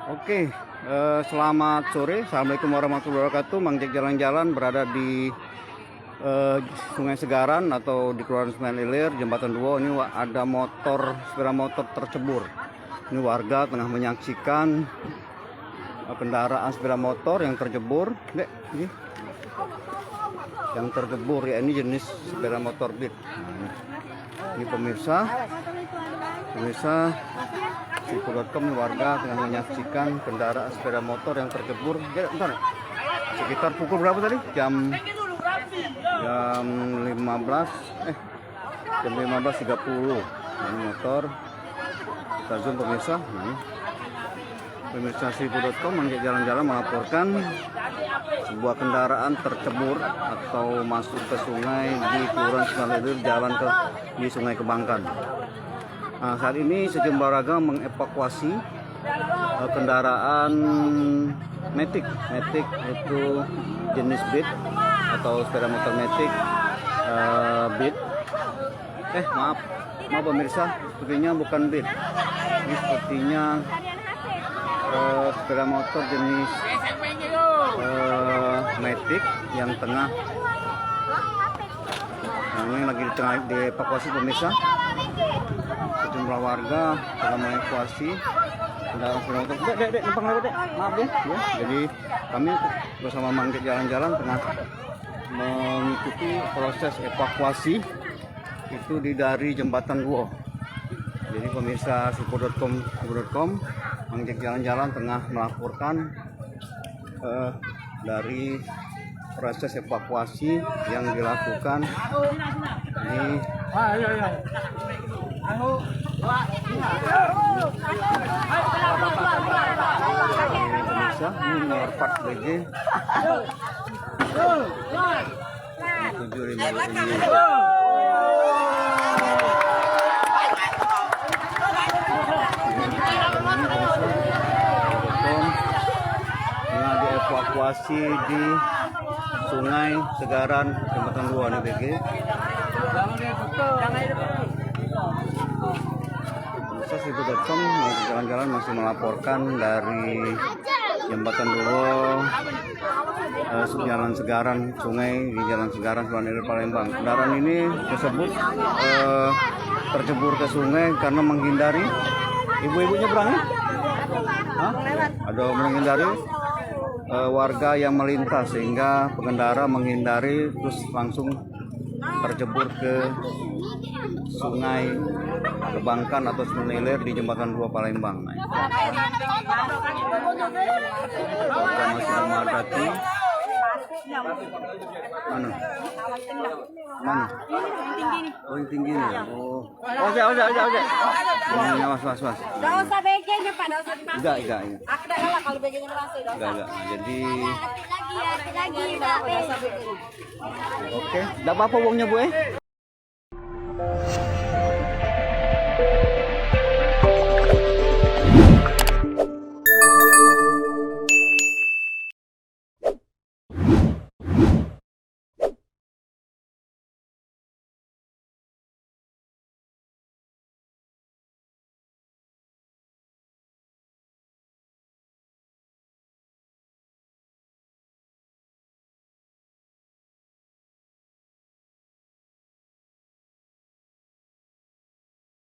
Oke, selamat sore. Assalamualaikum warahmatullahi wabarakatuh. Mang Jack jalan-jalan berada di Sungai Segaran atau di Kelurahan Sungai Ilir, Jembatan 2. Ini ada sepeda motor tercebur. Ini warga tengah menyaksikan kendaraan sepeda motor yang tercebur. Ini yang tercebur ya, ini jenis sepeda motor Beat. Ini pemirsa Siku.com, warga tengah menyaksikan kendaraan sepeda motor yang tercebur. Ya, bentar. Sekitar pukul berapa tadi? Jam 15.30. Ini motor. Kita zoom pemirsa. Pemirsa Siku.com mengajak jalan-jalan melaporkan sebuah kendaraan tercebur atau masuk ke sungai di Kelurahan Sungai Ilir, jalan di Sungai Kebangkan. Nah, saat ini sejumlah warga mengevakuasi kendaraan Matic itu jenis Beat atau sepeda motor Matic Beat. Maaf pemirsa, sepertinya bukan Beat. Ini sepertinya sepeda motor jenis Matic yang tengah. Nah, ini lagi dievakuasi pemirsa. Sejumlah warga telah mengevakuasi kendaraan sepeda motor. Dek, numpang lewat, Dek. Maaf ya. Jadi kami bersama Mang Jack jalan-jalan tengah mengikuti proses evakuasi itu dari Jembatan 2. Jadi pemirsa Siku.com Mang Jack jalan-jalan tengah melaporkan dari proses evakuasi yang dilakukan di Indonesia. Ini nomor 4 BG 75 ini. Tengah dievakuasi di Sungai Segaran Jembatan 2 nih BG. Pemirsa Siku.com jalan-jalan masih melaporkan dari Jembatan 2 Jalan Segaran, sungai di Jalan Segaran, Sungai Ilir, Palembang. Kendaraan ini tersebut tercebur ke sungai karena menghindari ibu-ibunya berani. Ada menghindari warga yang melintas, sehingga pengendara menghindari terus langsung tercebur ke Sungai Kebangkan atau Sungai Ilir di Jembatan 2 Palembang. Warga masih memadati. Mana? Oh, yang tinggi nih. Ojek. Was. Enggak usah BG-nya, Pak. Enggak usah dimasukin. Enggak. Aku enggak kalah kalau BG-nya masuk. Enggak. Jadi lagi, Pak. oke. Enggak apa-apa uangnya, Bu.